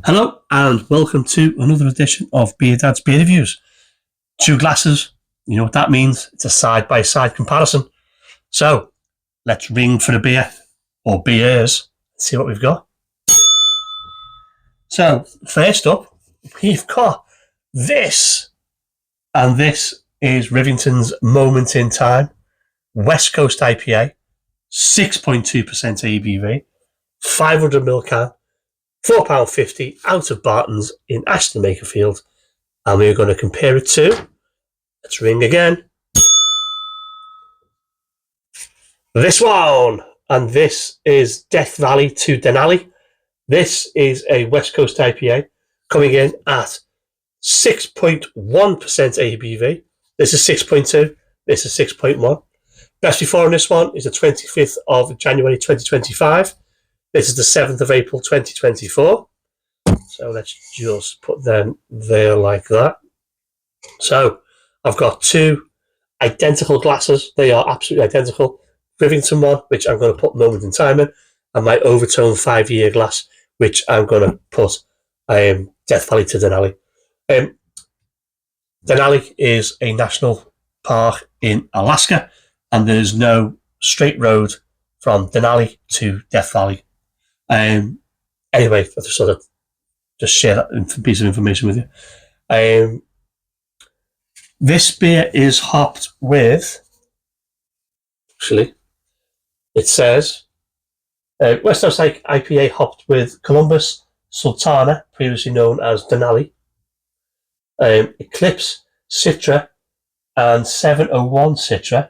Hello and welcome to another edition of Beer Dad's Beer Reviews. Two glasses, you know what that means? It's a side-by-side comparison. So, let's ring for a beer, or beers, and see what we've got. So, first up, we've got this. And this is Rivington's Moment in Time, West Coast IPA, 6.2% ABV, 500ml can, £4.50 out of Barton's in Ashton Makerfield, and we're going to compare it to, let's ring again, this one, and this is Death Valley To Denali. This is a West Coast IPA coming in at 6.1% ABV. This is 6.2, this is 6.1. Best before on this one is the 25th of January 2025. This is the 7th of April 2024. So let's just put them there like that. So I've got two identical glasses. They are absolutely identical. Rivington one, which I'm going to put Moment in Time in, and my Overtone 5-year glass, which I'm going to put Death Valley To Denali. Denali is a national park in Alaska, and there is no straight road from Denali to Death Valley. Anyway, I just sort of just share that piece of information with you. This beer is hopped with, actually, it says, West Coast IPA hopped with Columbus, Sultana, previously known as Denali, Eclipse, Citra, and 701 Citra.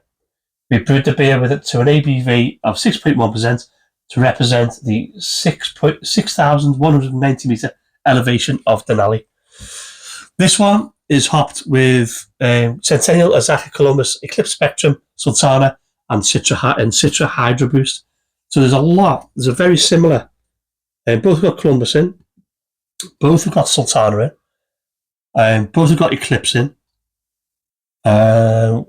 We brewed the beer with it to an ABV of 6.1%, to represent the 6,190 metre elevation of Denali. This one is hopped with Centennial, Azaka, Columbus, Eclipse Spectrum, Sultana, and Citra Hydro Boost. So there's a very similar. Both have got Columbus in, both have got Sultana in, both have got Eclipse in. The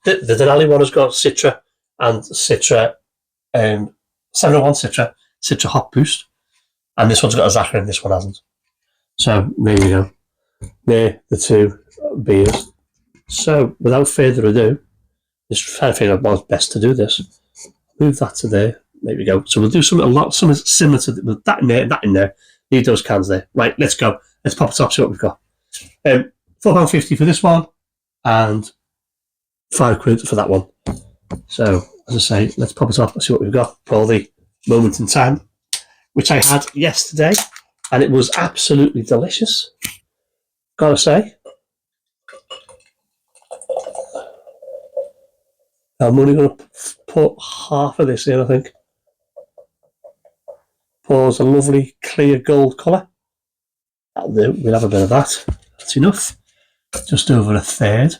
Denali one has got Citra and Citra, 701 Citra Hop Boost, and this one's got a Zachary and this one hasn't. So there you go. They're the two beers. So without further ado, just trying to figure out what's best to do this. Move that to there. There we go. So we'll do something similar to with that in there, and that in there. Leave those cans there. Right, let's go. Let's pop it up, see what we've got. £4.50 for this one, and £5 for that one. So, as I say, let's pop it up and see what we've got for the Moment in Time, which I had yesterday, and it was absolutely delicious, gotta say. I'm only going to put half of this in, I think. Pours a lovely clear gold colour. That'll do, we'll have a bit of that. That's enough. Just over a third.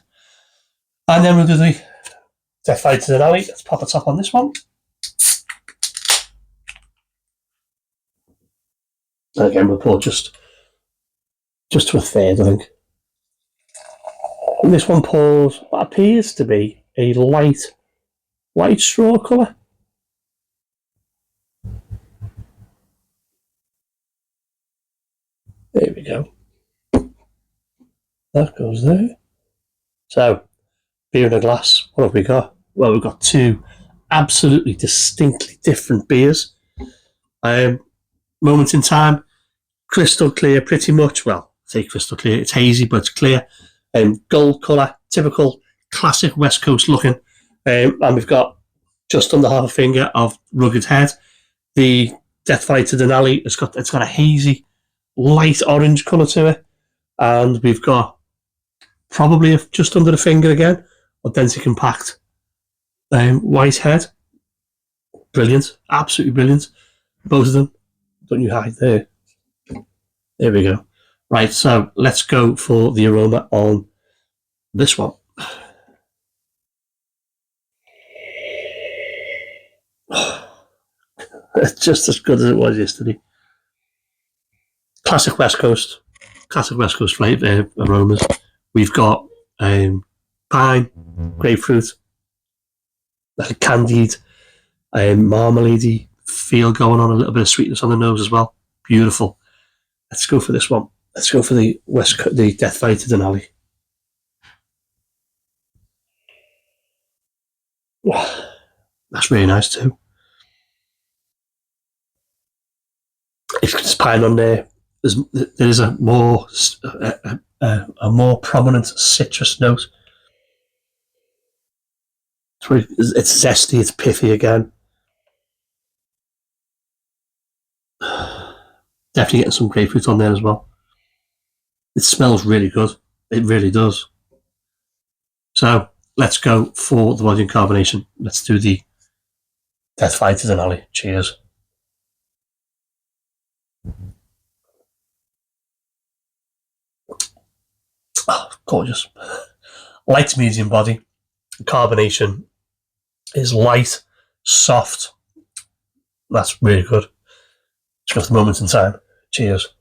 And then we'll do the Death Valley To Denali. Let's pop a top on this one. And again, we'll pour just to a third, I think. And this one pours what appears to be a light straw colour. There we go. That goes there. So, beer in a glass. What have we got? Well, we've got two absolutely distinctly different beers. Moment in Time, crystal clear, pretty much. Well, I say crystal clear. It's hazy, but it's clear. Gold colour, typical classic West Coast looking. And we've got just under half a finger of rugged head. The Death Valley To Denali, it's got a hazy, light orange colour to it, and we've got probably just under the finger again, a densely compact white head. Brilliant, absolutely brilliant. Both of them. Don't you hide there. There we go. Right, so let's go for the aroma on this one. It's just as good as it was yesterday. Classic West Coast flavour aromas. We've got pine, grapefruit, like a candied, marmalade, feel going on, a little bit of sweetness on the nose as well. Beautiful. Let's go for this one. Let's go for the Death Valley To Denali. Wow, that's really nice too. It's pine on there. There is a more prominent citrus note. It's zesty. It's pithy again. Definitely getting some grapefruit on there as well. It smells really good. It really does. So let's go for the volume carbonation. Let's do the Death Valley To Denali. Cheers. Oh, gorgeous. Light to medium body. Carbonation is light, soft. That's really good. Let's go for the Moment in Time. Cheers.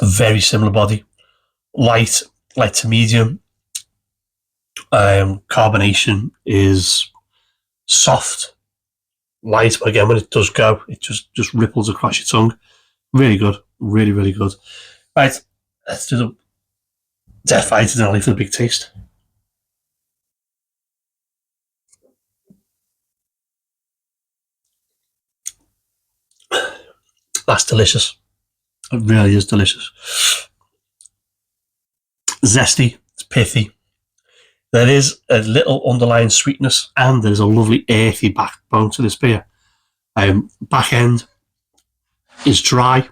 A very similar body. Light to medium. Carbonation is soft, light, but again, when it does go, it just ripples across your tongue. Really good. Really, really good. Right, let's do the Death Valley To Denali for the big taste. That's delicious. It really is delicious. Zesty. It's pithy. There is a little underlying sweetness, and there's a lovely earthy backbone to this beer. Back end is dry.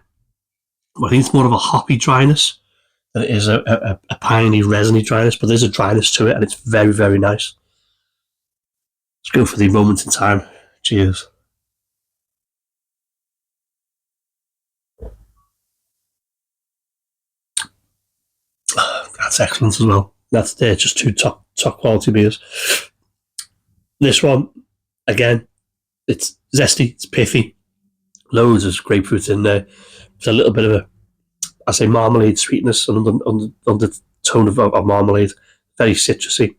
I think it's more of a hoppy dryness than it is a piney, resiny dryness, but there's a dryness to it, and it's very, very nice. Let's go for the Moment in Time. Cheers. That's excellent as well. That's there, just two top quality beers. This one, again, it's zesty, it's pithy, loads of grapefruit in there. There's a little bit of marmalade sweetness on the tone of marmalade, very citrusy.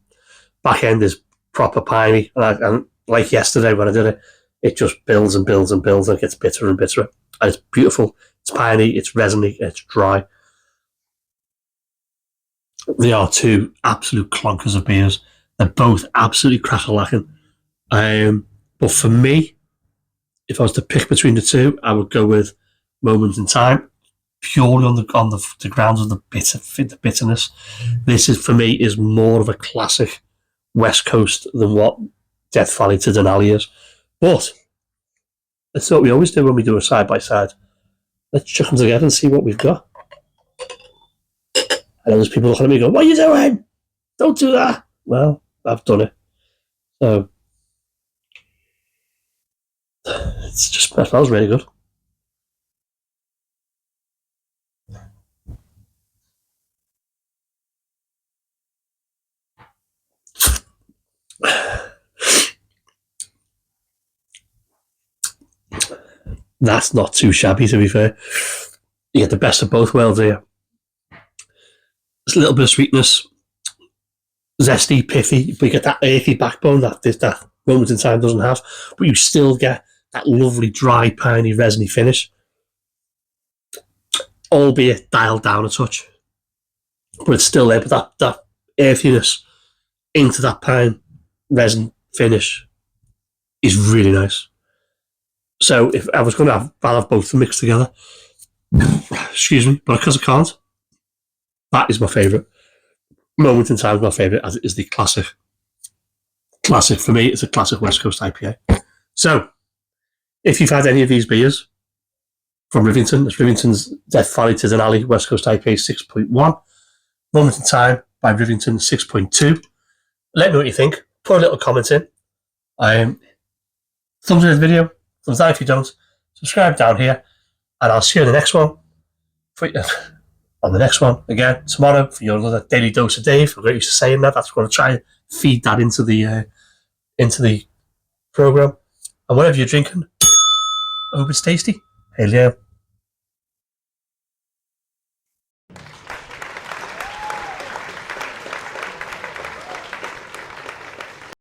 Back end is proper piney, and like yesterday when I did it, it just builds and builds and builds, and it gets bitterer and bitterer. And it's beautiful. It's piney, it's resiny, it's dry. They are two absolute clunkers of beers. They're both absolutely crack-a-lacking. But for me, if I was to pick between the two, I would go with Moment in Time, purely on the grounds of the bitterness. This is, for me, is more of a classic West Coast than what Death Valley To Denali is. But that's what we always do when we do a side-by-side. Let's chuck them together and see what we've got. And then there's people looking at me going, "What are you doing? Don't do that." Well, I've done it. So it smells really good. That's not too shabby, to be fair. You get the best of both worlds here. There's a little bit of sweetness, zesty, pithy, but you get that earthy backbone that Moment in Time doesn't have, but you still get that lovely, dry, piney, resiny finish, albeit dialed down a touch. But it's still there, but that earthiness into that pine resin finish is really nice. So if I was going to have both mixed together, excuse me, but because I can't, that is my favourite. Moment in Time is my favourite, as it is the classic. Classic for me, it's a classic West Coast IPA. So, if you've had any of these beers from Rivington, it's Rivington's Death Valley To Denali West Coast IPA 6.1, Moment in Time by Rivington 6.2. Let me know what you think. Put a little comment in. Thumbs in the video, thumbs down if you don't. Subscribe down here, and I'll see you in the next one. On the next one again tomorrow for your another daily dose of Dave. I'm very used to saying that. That's going to try and feed that into the program. And whatever you're drinking, I hope it's tasty. Hail yeah.